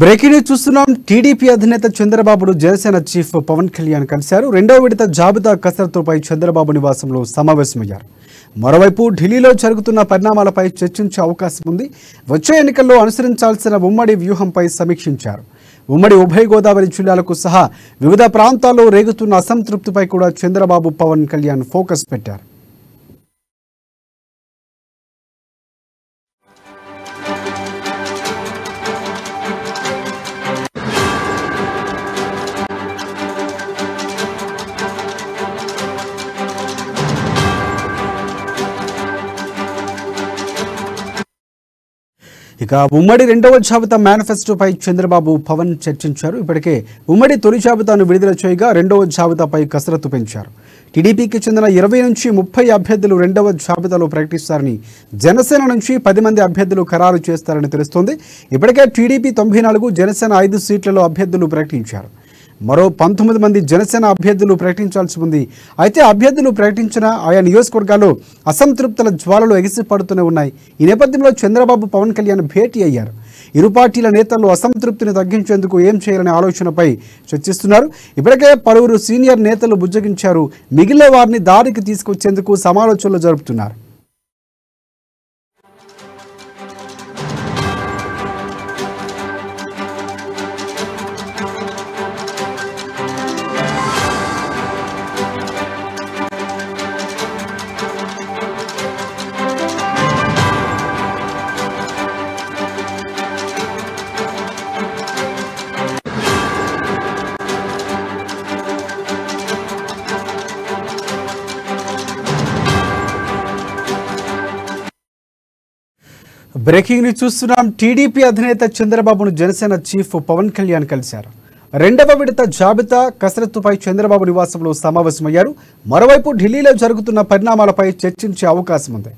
Breaking news చూస్తున్నాం. TDP అధినేత చంద్రబాబును జనసేన చీఫ్ పవన్ కళ్యాణ్ కలిశారు. రెండవ విడత జాబితా కసరత్తుపై చంద్రబాబు నివాసంలో సమావేశమయ్యారు. మరోవైపు ఢిల్లీలో జరుగుతున్న పరిణామాలపై చర్చించే అవకాశం ఉంది. వచ్చే ఎన్నికల్లో అనుసరించాల్సిన ఉమ్మడి వ్యూహంపై సమీక్షించారు. ఉమ్మడి ఉభయ గోదావరి జిల్లాలకు సహా వివిధ ప్రాంతాల్లో రేగుతున్న అసంతృప్తిపై కూడా చంద్రబాబు పవన్ కళ్యాణ్ ఫోకస్ పెట్టారు. ఇక ఉమ్మడి రెండవ జాబితా మేనిఫెస్టోపై చంద్రబాబు పవన్ చర్చించారు. ఇప్పటికే ఉమ్మడి తొలి జాబితాను విడుదల చేయగా రెండవ జాబితాపై కసరత్తు పెంచారు. టీడీపీకి చెందిన 20 నుంచి 30 అభ్యర్థులు రెండవ జాబితాలో ప్రకటిస్తారని, జనసేన నుంచి 10 మంది అభ్యర్థులు ఖరారు చేస్తారని తెలుస్తోంది. ఇప్పటికే టీడీపీ 94, జనసేన 5 సీట్లలో అభ్యర్థులు ప్రకటించారు. మరో 19 మంది జనసేన అభ్యర్థులు ప్రకటించాల్సి ఉంది. అయితే అభ్యర్థులు ప్రకటించిన ఆయా నియోజకవర్గాల్లో అసంతృప్తుల జ్వాలలు ఎగిసిపడుతూనే ఉన్నాయి. ఈ నేపథ్యంలో చంద్రబాబు పవన్ కళ్యాణ్ భేటీ అయ్యారు. ఇరు పార్టీల నేతలు అసంతృప్తిని తగ్గించేందుకు ఏం చేయాలనే ఆలోచనపై చర్చిస్తున్నారు. ఇప్పటికే పలువురు సీనియర్ నేతలు బుజ్జగించారు. మిగిలిన వారిని దారికి తీసుకొచ్చేందుకు సమాలోచనలు జరుపుతున్నారు. బ్రేకింగ్ న్యూస్ చూస్తున్నాం. టీడీపీ అధినేత చంద్రబాబును జనసేన చీఫ్ పవన్ కళ్యాణ్ కలిశారు. రెండవ విడత జాబితా కసరత్తుపై చంద్రబాబు నివాసంలో సమావేశమయ్యారు. మరోవైపు ఢిల్లీలో జరుగుతున్న పరిణామాలపై చర్చించే అవకాశం ఉంది.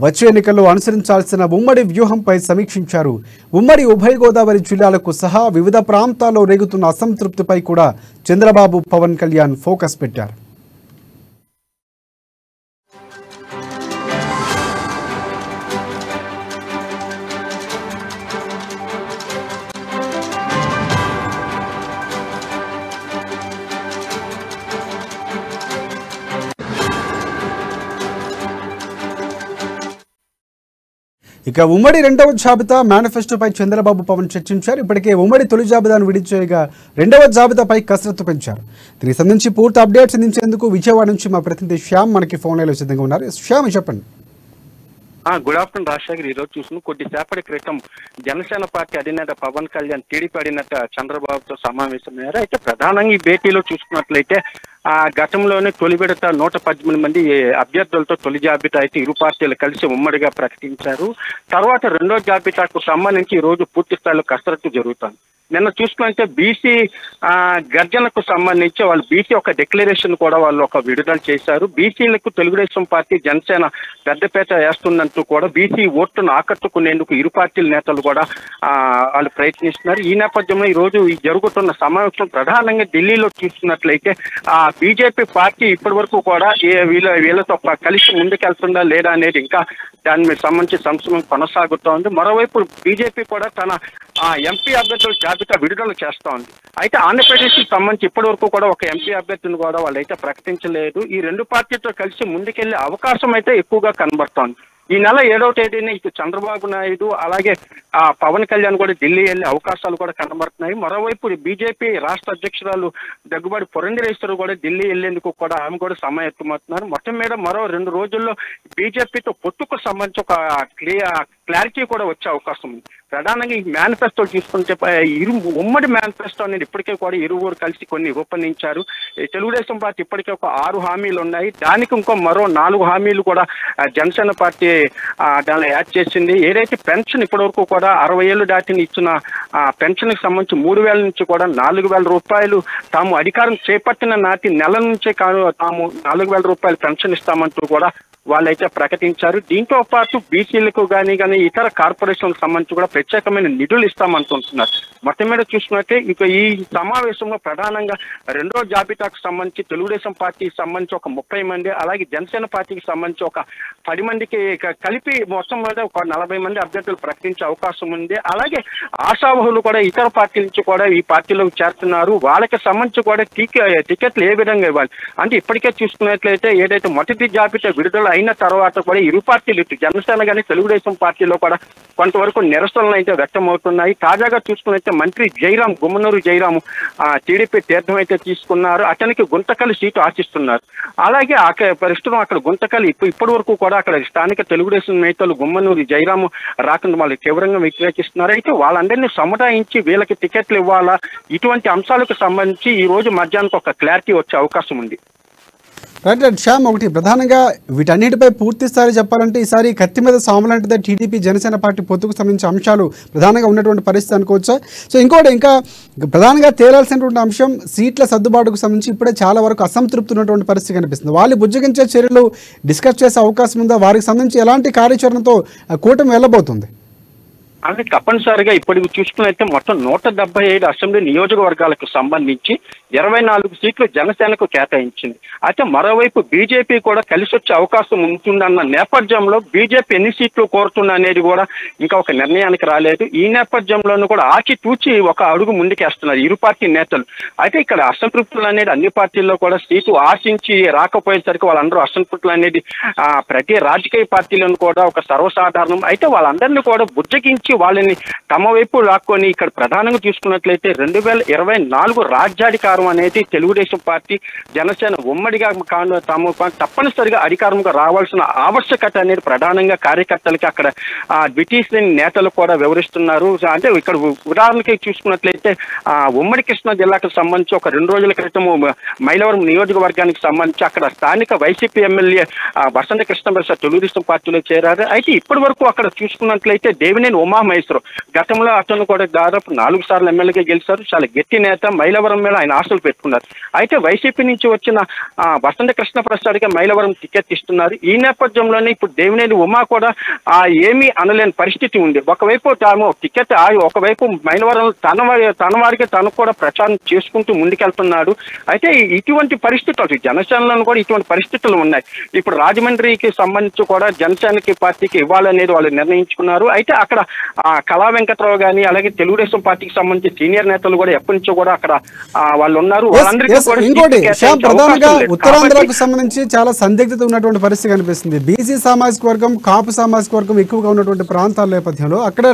వచ్చే ఎన్నికల్లో అనుసరించాల్సిన ఉమ్మడి వ్యూహంపై సమీక్షించారు. ఉమ్మడి ఉభయ గోదావరి జిల్లాలకు సహా వివిధ ప్రాంతాల్లో రేగుతున్న అసంతృప్తిపై కూడా చంద్రబాబు పవన్ కళ్యాణ్ ఫోకస్ పెట్టారు. ఇక ఉమ్మడి రెండవ జాబితా మేనిఫెస్టోపై చంద్రబాబు పవన్ చర్చించారు. ఇప్పటికే ఉమ్మడి తొలి జాబితాను విడుదల చేయగా రెండవ జాబితాపై కసరత్తు పెంచారు. దీనికి సంబంధించి పూర్తి అప్డేట్స్ అందించేందుకు విజయవాడ నుంచి మా ప్రతినిధి శ్యామ్ మనకి ఫోన్ లైన్లో సిద్ధంగా ఉన్నారు. శ్యామ్, చెప్పండి. Good afternoon Rajasekhar. ఈ రోజు చూసిన కొద్దిసేపటి క్రితం జనసేన పార్టీ అధినేత పవన్ కళ్యాణ్ టీడీపీ అధినేత చంద్రబాబుతో సమావేశమయ్యారు. అయితే ప్రధానంగా ఈ భేటీలో చూసుకున్నట్లయితే గతంలోనే తొలి విడత 118 మంది అభ్యర్థులతో తొలి జాబితా అయితే ఇరు పార్టీలు కలిసి ఉమ్మడిగా ప్రకటించారు. తర్వాత రెండో జాబితాకు సంబంధించి ఈ రోజు పూర్తి స్థాయిలో కసరత్తు జరుగుతుంది. నిన్న చూసుకుంటే బీసీ గర్జనకు సంబంధించి వాళ్ళు బీసీ ఒక డిక్లరేషన్ కూడా వాళ్ళు ఒక విడుదల చేశారు. బీసీలకు తెలుగుదేశం పార్టీ జనసేన పెద్దపేట వేస్తున్నందుకు కూడా బీసీ ఓట్లను ఆకట్టుకునేందుకు ఇరు పార్టీల నేతలు కూడా వాళ్ళు ప్రయత్నిస్తున్నారు. ఈ నేపథ్యంలో ఈ రోజు జరుగుతున్న సమావేశం ప్రధానంగా ఢిల్లీలో చూసుకున్నట్లయితే బీజేపీ పార్టీ ఇప్పటి వరకు కూడా వీళ్ళతో కలిసి ముందుకెళ్తుందా లేదా అనేది ఇంకా దాని మీద సంబంధించి సంక్షేమం కొనసాగుతోంది. మరోవైపు బీజేపీ కూడా తన ఎంపీ అభ్యర్థుల జాబితా విడుదల చేస్తూ ఉంది. అయితే ఆంధ్రప్రదేశ్కి సంబంధించి ఇప్పటి వరకు కూడా ఒక ఎంపీ అభ్యర్థిని కూడా వాళ్ళైతే ప్రకటించలేదు. ఈ రెండు పార్టీతో కలిసి ముందుకెళ్లే అవకాశం అయితే ఎక్కువగా కనబడుతోంది. ఈ నెల 7వ తేదీన ఇటు చంద్రబాబు నాయుడు అలాగే పవన్ కళ్యాణ్ కూడా ఢిల్లీ వెళ్లే అవకాశాలు కూడా కనబడుతున్నాయి. మరోవైపు బీజేపీ రాష్ట్ర అధ్యక్షురాలు దగ్గుబాటి పురంధరేశ్వరి కూడా ఢిల్లీ వెళ్లేందుకు కూడా ఆమె కూడా సమాయత్తమవుతున్నారు. మొత్తం మీద మరో 2 రోజుల్లో బీజేపీతో పొత్తుకు సంబంధించి ఒక క్లారిటీ కూడా వచ్చే అవకాశం ఉంది. ప్రధానంగా ఈ మేనిఫెస్టో చూసుకుంటే ఉమ్మడి మేనిఫెస్టో అనేది ఇప్పటికే కూడా ఇరువురు కలిసి కొన్ని రూపొందించారు. తెలుగుదేశం పార్టీ ఇప్పటికే ఒక 6 హామీలు ఉన్నాయి. దానికి ఇంకో మరో 4 హామీలు కూడా జనసేన పార్టీ దానిలో యాడ్ చేసింది. ఏదైతే పెన్షన్ ఇప్పటి వరకు కూడా 60 ఏళ్ళు దాటిని ఇచ్చిన పెన్షన్కి సంబంధించి 3,000 నుంచి కూడా 4,000 రూపాయలు తాము అధికారం చేపట్టిన నాటి నెల నుంచే తాము 4,000 రూపాయలు పెన్షన్ ఇస్తామంటూ కూడా వాళ్ళైతే ప్రకటించారు. దీంతో పాటు బీసీలకు కానీ ఇతర కార్పొరేషన్లకు సంబంధించి కూడా ప్రత్యేకమైన నిధులు ఇస్తామంటుంటున్నారు. మొత్తం మీద చూసుకున్నట్టే ఇక ఈ సమావేశంలో ప్రధానంగా రెండో జాబితాకు సంబంధించి తెలుగుదేశం పార్టీకి సంబంధించి ఒక 30 మంది, అలాగే జనసేన పార్టీకి సంబంధించి ఒక 10 మందికి కలిపి మొత్తం మీద ఒక 40 మంది అభ్యర్థులు ప్రకటించే అవకాశం ఉంది. అలాగే ప్రముఖులు కూడా ఇతర పార్టీల నుంచి కూడా ఈ పార్టీలోకి చేరుతున్నారు. వాళ్ళకి సంబంధించి కూడా టికెట్లు ఏ విధంగా ఇవ్వాలి అంటే ఇప్పటికే చూసుకున్నట్లయితే ఏదైతే మొదటి జాబితా విడుదల అయిన తర్వాత కూడా ఇరు పార్టీలు ఇటు జనసేన కానీ తెలుగుదేశం పార్టీలో కూడా కొంతవరకు నిరసనలు అయితే వ్యక్తమవుతున్నాయి. తాజాగా చూసుకున్నట్లయితే మంత్రి జయరాం గుమ్మనూరు జయరాం టీడీపీ తీర్థం అయితే తీసుకున్నారు. అతనికి గుంతకల్ సీటు ఆశిస్తున్నారు. అలాగే ప్రస్తుతం అక్కడ గుంతకల్ ఇప్పటి వరకు కూడా అక్కడ స్థానిక తెలుగుదేశం నేతలు గుమ్మనూరు జయరాం రాకుండా వాళ్ళు తీవ్రంగా వ్యతిరేకిస్తున్నారు. అయితే వాళ్ళందరినీ సముదాయించి వీళ్ళకి టికెట్లు ఇవ్వాలా ఇటువంటి అంశాలకు సంబంధించి ఈ రోజు మధ్యాహ్నం ఒక క్లారిటీ వచ్చే అవకాశం ఉంది. రైట్ శ్యామ్, ఒకటి ప్రధానంగా వీటన్నిటిపై పూర్తి స్థాయి చెప్పాలంటే ఈసారి కత్తి మీద సాములాంటిదే టీడీపీ జనసేన పార్టీ పొత్తుకు సంబంధించిన అంశాలు ప్రధానంగా ఉన్నటువంటి పరిస్థితి అనుకోవచ్చా? సో ఇంకోటి ఇంకా ప్రధానంగా తేలాల్సినటువంటి అంశం సీట్ల సర్దుబాటుకు సంబంధించి ఇప్పుడే చాలా వరకు అసంతృప్తి ఉన్నటువంటి పరిస్థితి కనిపిస్తుంది. వాళ్ళు బుజ్జగించే చర్యలు డిస్కస్ చేసే అవకాశం ఉందా? వారికి సంబంధించి ఎలాంటి కార్యాచరణతో కూటమి వెళ్ళబోతుంది? అంటే తప్పనిసరిగా ఇప్పటికి చూసుకున్నైతే మొత్తం 175 అసెంబ్లీ నియోజకవర్గాలకు సంబంధించి 24 సీట్లు జనసేనకు కేటాయించింది. అయితే మరోవైపు బీజేపీ కూడా కలిసి వచ్చే అవకాశం ఉంటుందన్న నేపథ్యంలో బీజేపీ ఎన్ని సీట్లు కోరుతుంది అనేది కూడా ఇంకా ఒక నిర్ణయానికి రాలేదు. ఈ నేపథ్యంలోనూ కూడా ఆచితూచి ఒక అడుగు ముందుకేస్తున్నారు ఇరు పార్టీ నేతలు. అయితే ఇక్కడ అసంతృప్తులు అనేది అన్ని పార్టీల్లో కూడా సీటు ఆశించి రాకపోయేసరికి వాళ్ళందరూ అసంతృప్తులు అనేది ప్రతి రాజకీయ పార్టీలను కూడా ఒక సర్వసాధారణం. అయితే వాళ్ళందరినీ కూడా బుజ్జగించి వాళ్ళని తమ వైపు లాక్కొని ఇక్కడ ప్రధానంగా చూసుకున్నట్లయితే 2024 రాజ్యాధికారం అనేది తెలుగుదేశం పార్టీ జనసేన ఉమ్మడిగా తాము తప్పనిసరిగా అధికారంగా రావాల్సిన ఆవశ్యకత అనేది ప్రధానంగా కార్యకర్తలకి అక్కడ బ్రిటిష్ నేతలు కూడా వివరిస్తున్నారు. అంటే ఇక్కడ ఉదాహరణకి చూసుకున్నట్లయితే ఉమ్మడి కృష్ణా జిల్లాకు సంబంధించి ఒక 2 రోజుల క్రితం మైలవరం నియోజకవర్గానికి సంబంధించి అక్కడ స్థానిక వైసీపీ ఎమ్మెల్యే వసంత కృష్ణప్రసాద్ తెలుగుదేశం పార్టీలో చేరారు. అయితే ఇప్పటి వరకు అక్కడ చూసుకున్నట్లయితే దేవినేని ఉమామహేశ్వరం గతంలో అతను కూడా దాదాపు 4 సార్లు ఎమ్మెల్యేగా గెలిచారు. చాలా గట్టి నేత. మైలవరం మీద ఆయన ఆశలు పెట్టుకున్నారు. అయితే వైసీపీ నుంచి వచ్చిన వసంత కృష్ణప్రసాద్కి మైలవరం టికెట్ ఇస్తున్నారు. ఈ నేపథ్యంలోనే ఇప్పుడు దేవినేని ఉమా కూడా ఏమీ అనలేని పరిస్థితి ఉంది. ఒకవైపు తాము టికెట్ ఒకవైపు మైలవరం తన వారికి తను కూడా ప్రచారం చేసుకుంటూ ముందుకెళ్తున్నాడు. అయితే ఇటువంటి పరిస్థితులు జనసేనలో కూడా ఇటువంటి పరిస్థితులు ఉన్నాయి. ఇప్పుడు రాజమండ్రికి సంబంధించి కూడా జనసేనకి పార్టీకి ఇవ్వాలనేది వాళ్ళు నిర్ణయించుకున్నారు. అయితే అక్కడ కళా వెంకట్రావు గానీ అలాగే తెలుగుదేశం పార్టీకి సంబంధించి సీనియర్ నేతలు కూడా ఎప్పటి నుంచో కూడా అక్కడ వాళ్ళు ఉన్నారు. ఇంకోటి ప్రధానంగా ఉత్తరాంధ్రకు సంబంధించి చాలా సందిగ్ధత ఉన్నటువంటి పరిస్థితి కనిపిస్తుంది. బీసీ సామాజిక వర్గం కాపు సామాజిక వర్గం ఎక్కువగా ఉన్నటువంటి ప్రాంతాల నేపథ్యంలో అక్కడ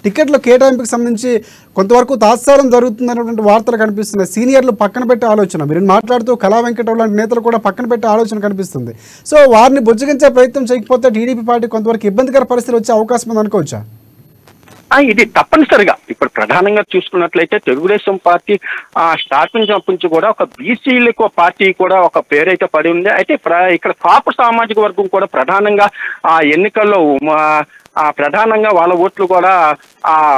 టికెట్ల కేటాయింపుకి సంబంధించి కొంతవరకు తాత్సారం జరుగుతుందనేటువంటి వార్తలు కనిపిస్తున్నాయి. సీనియర్లు పక్కన పెట్టే ఆలోచన, మీరు మాట్లాడుతూ కళా వెంకట్రావు లాంటి నేతలు కూడా పక్కన పెట్టే ఆలోచన కనిపిస్తుంది. సో వారిని బుజ్జగించే ప్రయత్నం చేయకపోతే టీడీపీ పార్టీ కొంతవరకు ఇబ్బందికర పరిస్థితులు వచ్చే అవకాశం ఉంది అనుకోవచ్చా? ఇది తప్పనిసరిగా ఇప్పుడు ప్రధానంగా చూసుకున్నట్లయితే తెలుగుదేశం పార్టీ స్థాపించినప్పటి నుంచి కూడా ఒక బీసీలకు పార్టీ కూడా ఒక పేరైతే పడి ఉంది. అయితే ఇక్కడ కాపు సామాజిక వర్గం కూడా ప్రధానంగా ఎన్నికల్లో ప్రధానంగా వాళ్ళ ఓట్లు కూడా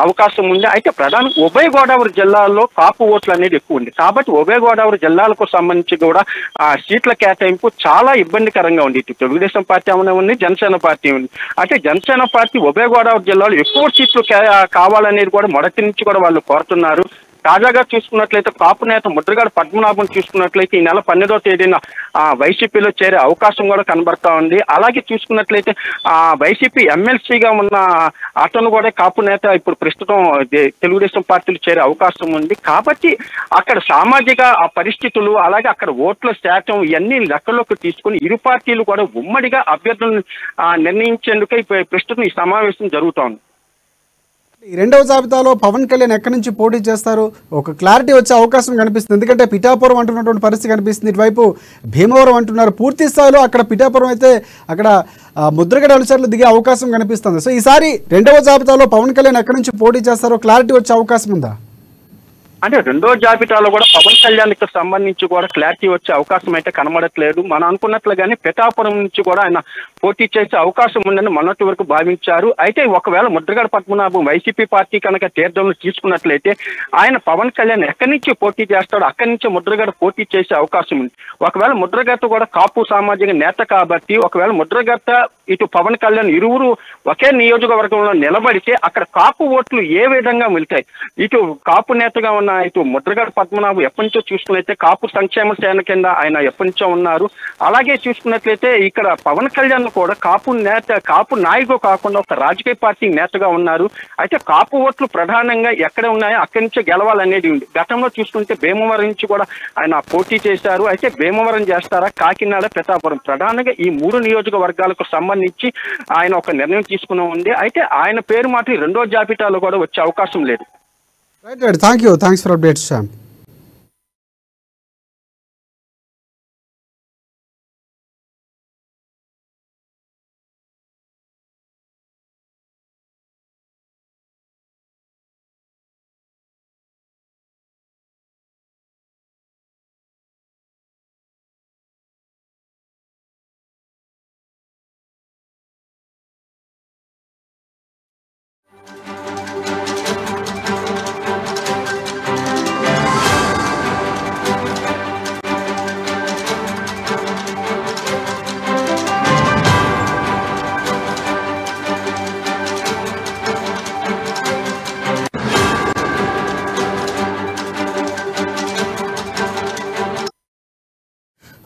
అవకాశం ఉంది. అయితే ప్రధానంగా ఉభయ గోదావరి జిల్లాల్లో కాపు ఓట్లు అనేది ఎక్కువ ఉంది. కాబట్టి ఉభయ గోదావరి జిల్లాలకు సంబంధించి కూడా సీట్ల కేటాయింపు చాలా ఇబ్బందికరంగా ఉంది. ఇటు తెలుగుదేశం పార్టీ ఏమైనా ఉంది, జనసేన పార్టీ ఉంది. అయితే జనసేన పార్టీ ఉభయ గోదావరి జిల్లాలో ఎక్కువ సీట్లు కావాలనేది కూడా మొదటి నుంచి కూడా వాళ్ళు కోరుతున్నారు. తాజాగా చూసుకున్నట్లయితే కాపు నేత ముద్రగడ పద్మనాభం చూసుకున్నట్లయితే ఈ నెల 12వ తేదీన వైసీపీలో చేరే అవకాశం కూడా కనబడతా ఉంది. అలాగే చూసుకున్నట్లయితే వైసీపీ ఎమ్మెల్సీగా ఉన్న అతను కూడా కాపు నేత ఇప్పుడు ప్రస్తుతం తెలుగుదేశం పార్టీలు చేరే అవకాశం ఉంది. కాబట్టి అక్కడ సామాజిక పరిస్థితులు అలాగే అక్కడ ఓట్ల శాతం ఇవన్నీ లెక్కలోకి తీసుకుని ఇరు పార్టీలు కూడా ఉమ్మడిగా అభ్యర్థులను నిర్ణయించేందుకే ప్రస్తుతం ఈ సమావేశం జరుగుతోంది. ఈ రెండవ జాబితాలో పవన్ కళ్యాణ్ ఎక్కడి నుంచి పోటీ చేస్తారు ఒక క్లారిటీ వచ్చే అవకాశం కనిపిస్తుంది. ఎందుకంటే పిఠాపురం అంటున్నటువంటి పరిస్థితి కనిపిస్తుంది, ఇటువైపు భీమవరం అంటున్నారు. పూర్తి స్థాయిలో అక్కడ పిఠాపురం అయితే అక్కడ ముద్రగడ అనుచరులు దిగే అవకాశం కనిపిస్తుంది. సో ఈసారి రెండవ జాబితాలో పవన్ కళ్యాణ్ ఎక్కడి నుంచి పోటీ చేస్తారో క్లారిటీ వచ్చే అవకాశం ఉందా? అంటే రెండో జాబితాలో కూడా పవన్ కళ్యాణ్కి సంబంధించి కూడా క్లారిటీ వచ్చే అవకాశం అయితే కనబడట్లేదు. మనం అనుకున్నట్లుగానే పిఠాపురం నుంచి కూడా ఆయన పోటీ చేసే అవకాశం ఉందని మొన్నటి వరకు భావించారు. అయితే ఒకవేళ ముద్రగడ పద్మనాభం వైసీపీ పార్టీ కనుక తీర్థంలో తీసుకున్నట్లయితే ఆయన పవన్ కళ్యాణ్ ఎక్కడి నుంచి పోటీ చేస్తాడో అక్కడి నుంచి ముద్రగడ పోటీ చేసే అవకాశం ఉంది. ఒకవేళ ముద్రగడ కూడా కాపు సామాజిక నేత కాబట్టి ఒకవేళ ముద్రగడ ఇటు పవన్ కళ్యాణ్ ఇరువురు ఒకే నియోజకవర్గంలో నిలబడితే అక్కడ కాపు ఓట్లు ఏ విధంగా వెళ్తాయి? ఇటు కాపు నేతగా ఉన్న ఇటు ముద్రగడ పద్మనాభం ఎప్పటి నుంచో చూసుకున్నట్లయితే కాపు సంక్షేమ సేన కింద ఆయన ఎప్పటి నుంచో ఉన్నారు. అలాగే చూసుకున్నట్లయితే ఇక్కడ పవన్ కళ్యాణ్ కూడా కాపు నాయకుడు కాకుండా ఒక రాజకీయ పార్టీ నేతగా ఉన్నారు. అయితే కాపు ఓట్లు ప్రధానంగా ఎక్కడ ఉన్నాయో అక్కడి నుంచో గెలవాలనేది ఉంది. గతంలో చూసుకుంటే భీమవరం నుంచి కూడా ఆయన పోటీ చేశారు. అయితే భీమవరం చేస్తారా, కాకినాడ, ప్రతాపురం ప్రధానంగా ఈ 3 నియోజకవర్గాలకు సంబంధించి ఆయన ఒక నిర్ణయం తీసుకుని ఉంది. అయితే ఆయన పేరు మాత్రం రెండో జాబితాలో కూడా వచ్చే అవకాశం లేదు. Right, thank you, thanks for updates Shyam.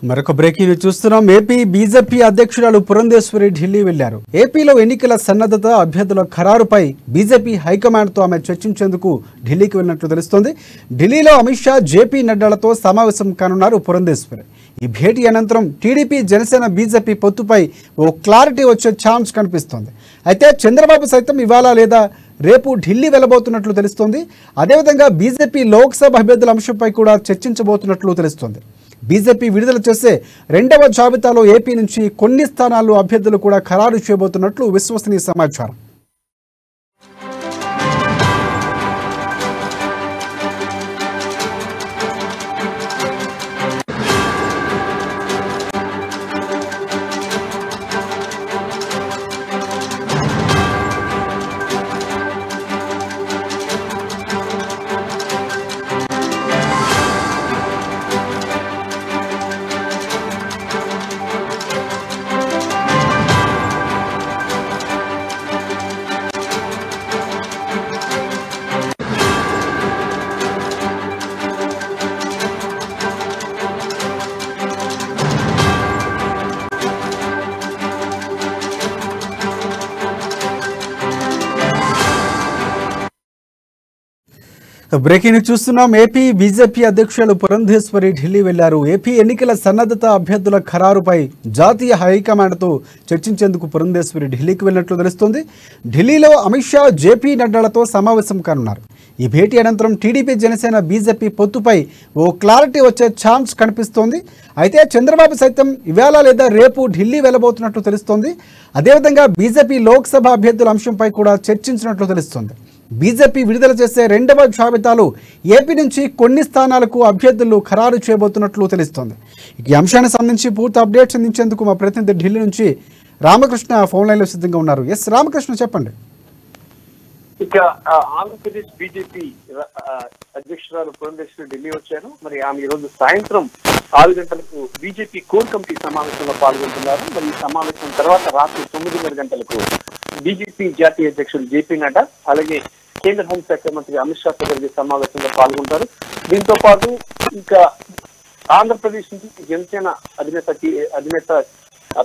మరొక బ్రేకింగ్ చూస్తున్నాం. ఏపీ బీజేపీ అధ్యక్షురాలు పురంధేశ్వరి ఢిల్లీ వెళ్లారు. ఏపీలో ఎన్నికల సన్నద్ధత, అభ్యర్థుల ఖరారుపై బీజేపీ హైకమాండ్తో ఆమె చర్చించేందుకు ఢిల్లీకి వెళ్ళినట్లు తెలుస్తోంది. ఢిల్లీలో అమిత్ షా, జేపీ నడ్డాలతో సమావేశం కానున్నారు పురంధేశ్వరి. ఈ భేటీ అనంతరం టీడీపీ, జనసేన, బీజేపీ పొత్తుపై ఓ క్లారిటీ వచ్చే ఛాన్స్ కనిపిస్తోంది. అయితే చంద్రబాబు సైతం ఇవాళ లేదా రేపు ఢిల్లీ వెళ్లబోతున్నట్లు తెలుస్తోంది. అదేవిధంగా బీజేపీ లోక్సభ అభ్యర్థుల అంశంపై కూడా చర్చించబోతున్నట్లు తెలుస్తోంది. బీజేపీ విడుదల చేసే 2వ జాబితాలో ఏపీ నుంచి కొన్ని స్థానాల్లో అభ్యర్థులు కూడా ఖరారు చేయబోతున్నట్లు విశ్వసనీయ సమాచారం. బ్రేకింగ్ చూస్తున్నాం. ఏపీ బీజేపీ అధ్యక్షులు పురంధేశ్వరి ఢిల్లీ వెళ్లారు. ఏపీ ఎన్నికల సన్నద్ధత, అభ్యర్థుల ఖరారుపై జాతీయ హైకమాండ్తో చర్చించేందుకు పురంధేశ్వరి ఢిల్లీకి వెళ్ళినట్లు తెలుస్తోంది. ఢిల్లీలో అమిత్ షా, జేపీ నడ్డాలతో సమావేశం కానున్నారు. ఈ భేటీ అనంతరం టీడీపీ, జనసేన, బీజేపీ పొత్తుపై ఓ క్లారిటీ వచ్చే ఛాన్స్ కనిపిస్తోంది. అయితే చంద్రబాబు సైతం ఇవాళ లేదా రేపు ఢిల్లీ వెళ్లబోతున్నట్లు తెలుస్తోంది. అదేవిధంగా బీజేపీ లోక్సభ అభ్యర్థుల అంశంపై కూడా చర్చించినట్లు తెలుస్తోంది. బీజేపీ విడుదల చేసే 2వ జాబితాలో ఏపీ నుంచి కొన్ని స్థానాలకు అభ్యర్థులు ఖరారు చేయబోతున్నట్లు తెలుస్తోంది. ఈ అంశానికి సంబంధించి పూర్తి అప్డేట్స్ అందించేందుకు మా ప్రతినిధి ఢిల్లీ నుంచి రామకృష్ణ ఫోన్ లైన్లో సిద్ధంగా ఉన్నారు. ఎస్ రామకృష్ణ, చెప్పండి. ఇక ఆంధ్రప్రదేశ్ బీజేపీ అధ్యక్షురాలు పురంధేశ్వరి ఢిల్లీ వచ్చారు. మరి ఆమె ఈ రోజు సాయంత్రం 6 గంటలకు బీజేపీ కోర్ కమిటీ సమావేశంలో పాల్గొంటున్నారు. మరి ఈ సమావేశం తర్వాత రాత్రి 9:30 గంటలకు బీజేపీ జాతీయ అధ్యక్షుడు జేపీ నడ్డా, అలాగే కేంద్ర హోంశాఖ మంత్రి అమిత్ షా జరిగే సమావేశంలో పాల్గొంటారు. దీంతో పాటు ఇంకా ఆంధ్రప్రదేశ్ నుంచి జనసేన అధినేత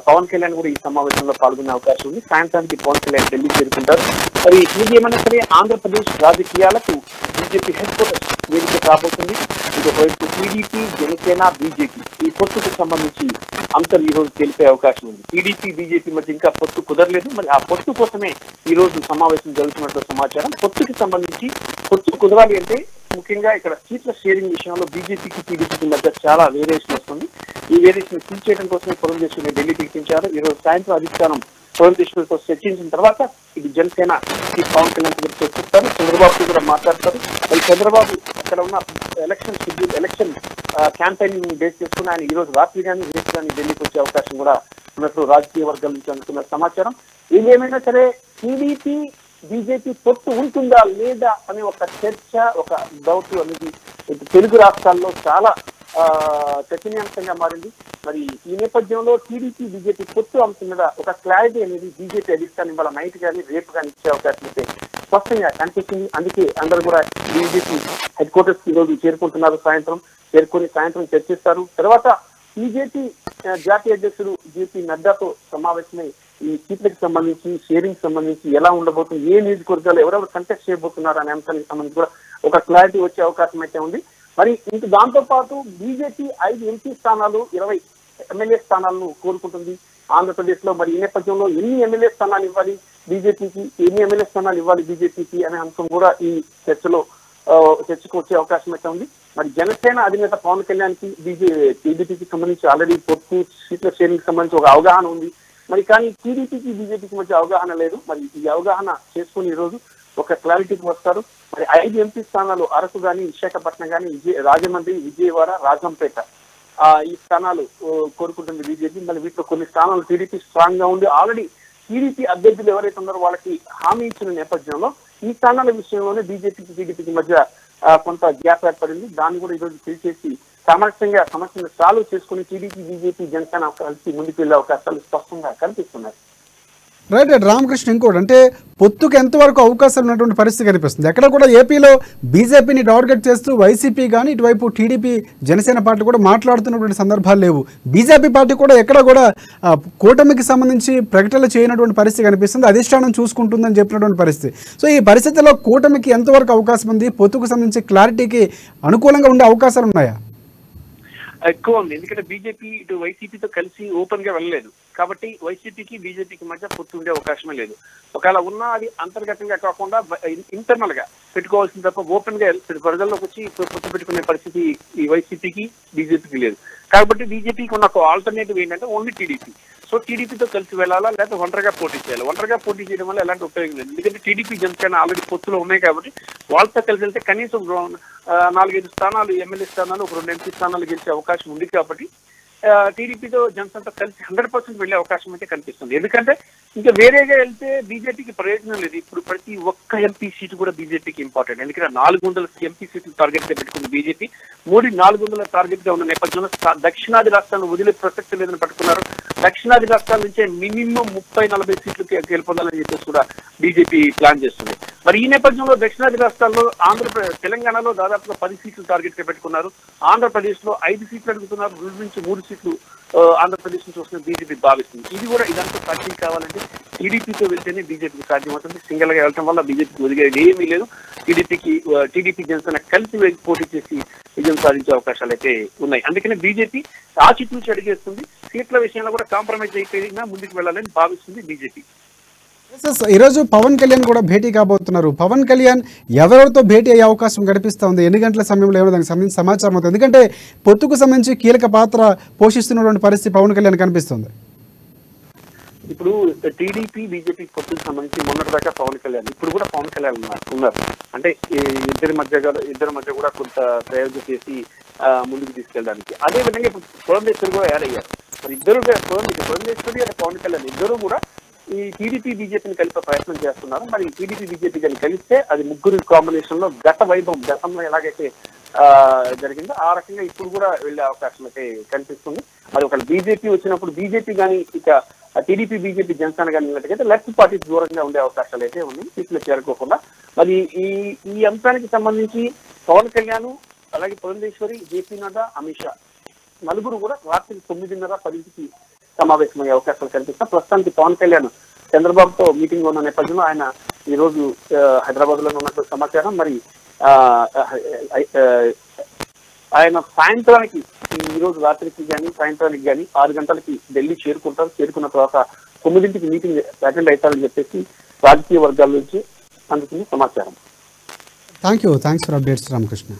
పవన్ కళ్యాణ్ కూడా ఈ సమావేశంలో పాల్గొనే అవకాశం ఉంది. సాయంత్రానికి పవన్ కళ్యాణ్ ఢిల్లీ చేరుకుంటారు. మరి ఇది ఏమన్నా సరే ఆంధ్రప్రదేశ్ రాజకీయాలకు బీజేపీ హెడ్ క్వార్టర్స్ వేదిక కాబోతుంది. ఇంకోవైపు టీడీపీ, జనసేన, బీజేపీ ఈ పొత్తుకు సంబంధించి అంశాలు ఈ రోజు తెలిపే అవకాశం ఉంది. టీడీపీ, బీజేపీ మధ్య ఇంకా పొత్తు కుదరలేదు. మరి ఆ పొత్తు కోసమే ఈ రోజు సమావేశం జరుగుతున్నట్లు సమాచారం. పొత్తుకి సంబంధించి పొత్తు కుదరాలి అంటే ముఖ్యంగా ఇక్కడ సీట్ల షేరింగ్ విషయంలో బీజేపీకి, టీడీపీకి మధ్య చాలా వేరియేషన్ వస్తుంది. ఈ వేరియేషన్ ఫిల్ చేయడం కోసమే పురంధేశ్వరిని ఢిల్లీ పిలిపించారు. ఈ రోజు సాయంత్రం అధిష్టానం పురంధేశ్వరితో చర్చించిన తర్వాత ఇది జనసేన పవన్ కళ్యాణ్ దగ్గర చర్చిస్తారు. చంద్రబాబు కూడా మాట్లాడతారు. మరి చంద్రబాబు అక్కడ ఉన్న ఎలక్షన్ క్యాంపెయినింగ్ బేస్ చేసుకుని ఆయన ఈ రోజు రాత్రి కానీ రేపు కానీ ఢిల్లీకి వచ్చే అవకాశం కూడా ఉన్నట్లు రాజకీయ వర్గాల నుంచి అందుతున్న సమాచారం. ఏదేమైనా సరే టీడీపీ, బీజేపీ పొత్తు ఉంటుందా లేదా అనే ఒక చర్చ, ఒక డౌట్ అనేది తెలుగు రాష్ట్రాల్లో చాలా చర్చనీయాంశంగా మారింది. మరి ఈ నేపథ్యంలో టీడీపీ, బీజేపీ పొత్తు అంశం మీద ఒక క్లారిటీ అనేది బీజేపీ అధిష్టానం ఇవాళ నైట్ కానీ రేపు కానీ ఇచ్చే అవకాశం అయితే స్పష్టంగా కనిపిస్తుంది. అందుకే అందరూ కూడా బీజేపీ హెడ్ క్వార్టర్స్ ఈ రోజు చేరుకుంటున్నారు. సాయంత్రం చర్చిస్తారు. తర్వాత బీజేపీ జాతీయ అధ్యక్షుడు జేపీ నడ్డాతో సమావేశమై ఈ సీట్లకు సంబంధించి, షేరింగ్ సంబంధించి ఎలా ఉండబోతుంది, ఏ నియోజకవర్గాలు ఎవరెవరు కంటెస్ట్ చేయబోతున్నారు అనే అంశానికి సంబంధించి కూడా ఒక క్లారిటీ వచ్చే అవకాశం అయితే ఉంది. మరి ఇంక దాంతో పాటు బీజేపీ 5 ఎంపీ స్థానాలు, 20 ఎమ్మెల్యే స్థానాలను కోరుకుంటుంది ఆంధ్రప్రదేశ్ లో. మరి ఈ నేపథ్యంలో ఎన్ని ఎమ్మెల్యే స్థానాలు ఇవ్వాలి బీజేపీకి, ఎన్ని ఎమ్మెల్యే స్థానాలు ఇవ్వాలి బీజేపీకి అనే అంశం కూడా ఈ చర్చకు వచ్చే అవకాశం అయితే ఉంది. మరి జనసేన అధినేత పవన్ కళ్యాణ్ కి టీడీపీకి సంబంధించి ఆల్రెడీ పొత్తు సీట్ల షేరింగ్ సంబంధించి ఒక అవగాహన ఉంది. మరి కానీ టీడీపీకి బీజేపీకి మధ్య అవగాహన లేదు. మరి ఈ అవగాహన చేసుకుని ఈ రోజు ఒక క్లారిటీకి వస్తారు. మరి 5 ఎంపీ స్థానాలు అరకు గాని, విశాఖపట్నం గాని, రాజమండ్రి, విజయవాడ, రాజంపేట ఈ స్థానాలు కోరుకుంటుంది బీజేపీ. మరి వీటిలో కొన్ని స్థానాలు టీడీపీ స్ట్రాంగ్ గా ఉంది. ఆల్రెడీ టీడీపీ అభ్యర్థులు ఎవరైతే ఉన్నారో వాళ్ళకి హామీ ఇచ్చిన నేపథ్యంలో ఈ స్థానాల విషయంలోనే బీజేపీకి టీడీపీకి మధ్య కొంత గ్యాప్ ఏర్పడింది. దాన్ని కూడా ఈరోజు పిలిచేసి సమస్యను సాల్వ్ చేసుకుని టీడీపీ, బీజేపీ, జనసేన కలిసి ముందుకు వెళ్లే అవకాశాలు స్పష్టంగా కనిపిస్తున్నాయి. రైట్. రామకృష్ణ, ఇంకోటి అంటే పొత్తుకు ఎంతవరకు అవకాశాలు ఉన్నటువంటి పరిస్థితి కనిపిస్తుంది. ఎక్కడ కూడా ఏపీలో బీజేపీని టార్గెట్ చేస్తూ వైసీపీ కానీ, ఇటువైపు టీడీపీ, జనసేన పార్టీ కూడా మాట్లాడుతున్నటువంటి సందర్భాలు లేవు. బీజేపీ పార్టీ కూడా ఎక్కడ కూడా కూటమికి సంబంధించి ప్రకటనలు చేయనటువంటి పరిస్థితి కనిపిస్తుంది. అధిష్టానం చూసుకుంటుందని చెప్పినటువంటి పరిస్థితి. సో ఈ పరిస్థితిలో కూటమికి ఎంతవరకు అవకాశం ఉంది? పొత్తుకు సంబంధించి క్లారిటీకి అనుకూలంగా ఉండే అవకాశాలు ఉన్నాయా? ఎక్కువ ఉంది. ఎందుకంటే బీజేపీ ఇటు వైసీపీతో కలిసి ఓపెన్ గా వెళ్ళలేదు కాబట్టి వైసీపీకి బీజేపీకి మధ్య పొత్తు ఉండే అవకాశమే లేదు. ఒకవేళ ఉన్నా అది అంతర్గతంగా కాకుండా ఇంటర్నల్ గా పెట్టుకోవాల్సింది తప్ప ఓపెన్ గా ప్రజల్లోకి వచ్చి పొత్తు పెట్టుకునే పరిస్థితి ఈ వైసీపీకి, బీజేపీకి లేదు. కాబట్టి బీజేపీకి ఉన్న ఒక ఆల్టర్నేటివ్ ఏంటంటే ఓన్లీ టీడీపీ. సో టీడీపీతో కలిసి వెళ్ళాలా, లేకపోతే ఒంటరిగా పోటీ చేయాలి. ఒంటరిగా పోటీ చేయడం వల్ల ఎలాంటి ఉపయోగం లేదు. ఎందుకంటే టీడీపీ, జనసేన ఆల్రెడీ పొత్తులో ఉన్నాయి కాబట్టి వాళ్ళతో కలిసి వెళ్తే కనీసం 4-5 స్థానాలు, ఎమ్మెల్యే స్థానాలు, ఒక 2 ఎంపీ స్థానాలు గెలిచే అవకాశం ఉంది. కాబట్టి టీడీపీతో, జనసేనతో కలిసి 100% వెళ్లే అవకాశం అయితే కనిపిస్తుంది. ఎందుకంటే ఇంకా వేరేగా వెళ్తే బీజేపీకి ప్రయోజనం లేదు. ఇప్పుడు ప్రతి ఒక్క ఎంపీ సీటు కూడా బీజేపీకి ఇంపార్టెంట్. ఎందుకంటే 400 ఎంపీ సీట్లు టార్గెట్ గా పెట్టుకుంది బీజేపీ. మోడీ 400 టార్గెట్ గా ఉన్న నేపథ్యంలో దక్షిణాది రాష్ట్రాలను వదిలే ప్రసక్తి లేదని పట్టుకున్నారు. దక్షిణాది రాష్ట్రాల నుంచే మినిమం 30-40 సీట్లు గెలుపొందాలని చెప్పేసి కూడా బీజేపీ ప్లాన్ చేస్తుంది. మరి ఈ నేపథ్యంలో దక్షిణాది రాష్ట్రాల్లో తెలంగాణలో దాదాపుగా 10 సీట్లు టార్గెట్ గా పెట్టుకున్నారు. ఆంధ్రప్రదేశ్ లో 5 సీట్లు అడుగుతున్నారు. 2 నుంచి 3 సీట్లు ఆంధ్రప్రదేశ్ నుంచి వస్తున్న బీజేపీ భావిస్తుంది. ఇది కూడా ఇదంతా సాధ్యం కావాలంటే టీడీపీతో వెళ్తేనే బీజేపీకి సాధ్యమవుతుంది. సింగిల్ గా వెళ్ళడం వల్ల బీజేపీకి ఒదిగేది ఏమీ లేదు. టీడీపీ జనసేన కలిసి పోటీ చేసి విజయం సాధించే అవకాశాలు అయితే ఉన్నాయి. అందుకని బీజేపీ ఆచితూచి అడిగేస్తుంది. సీట్ల విషయంలో కూడా కాంప్రమైజ్ అయిపోయినా ముందుకు వెళ్ళాలని భావిస్తుంది బీజేపీ. ఈరోజు పవన్ కళ్యాణ్ కూడా భేటీ కాబోతున్నారు. పవన్ కళ్యాణ్ ఎవరెవరితో భేటీ అయ్యే అవకాశం కనిపిస్తూ ఉంది? ఎన్ని గంటల సమయంలో ఏమో దానికి సంబంధించి సమాచారం అవుతుంది? ఎందుకంటే పొత్తుకు సంబంధించి కీలక పాత్ర పోషిస్తున్నటువంటి పరిస్థితి పవన్ కళ్యాణ్ కనిపిస్తుంది. ఇప్పుడు టీడీపీ, బీజేపీ పొత్తుకు సంబంధించి మొన్నటిదాకా పవన్ కళ్యాణ్, ఇప్పుడు కూడా పవన్ కళ్యాణ్ ఉన్నారు. అంటే ఇద్దరి మధ్య కూడా కొంత ప్రయోగం చేసి ముందుకు తీసుకెళ్ళడానికి. అదే విధంగా ఇప్పుడు పురంధేశ్వరి కూడా యాడ్ అయ్యారు. మరి ఇద్దరు పురంధేశ్వరి అంటే పవన్ కళ్యాణ్ ఇద్దరు కూడా ఈ టీడీపీ, బీజేపీని కలిపే ప్రయత్నం చేస్తున్నారు. మరి టీడీపీ, బీజేపీ కానీ కలిస్తే అది ముగ్గురు కాంబినేషన్ లో గతంలో ఎలాగైతే జరిగిందో ఆ రకంగా ఇప్పుడు కూడా వెళ్లే అవకాశం అయితే కనిపిస్తుంది. మరి ఒకవేళ బీజేపీ వచ్చినప్పుడు బీజేపీ కానీ ఇక టీడీపీ, బీజేపీ, జనసేన కానీ ఉన్నట్టుగైతే లెఫ్ట్ పార్టీ దూరంగా ఉండే అవకాశాలు అయితే ఉన్నాయి సీట్లు చేరుకోకుండా. మరి ఈ అంశానికి సంబంధించి పవన్ కళ్యాణ్, అలాగే పురంధేశ్వరి, జేపీ నడ్డా, అమిత్ షా నలుగురు కూడా రాత్రి 9:30-10కి సమావేశమయ్యే అవకాశాలు కనిపిస్తాయి. ప్రస్తుతానికి పవన్ కళ్యాణ్ చంద్రబాబుతో మీటింగ్ ఉన్న నేపథ్యంలో ఆయన ఈ రోజు హైదరాబాద్ లో ఉన్నట్టు సమాచారం. మరి ఆయన సాయంత్రానికి, ఈ రోజు రాత్రికి కానీ సాయంత్రానికి కానీ 6 గంటలకి ఢిల్లీ చేరుకుంటారు. చేరుకున్న తర్వాత 9కి మీటింగ్ అటెండ్ అవుతారని చెప్పేసి రాజకీయ వర్గాల నుంచి అందుకునే సమాచారం. Thanks for updates Ramakrishna.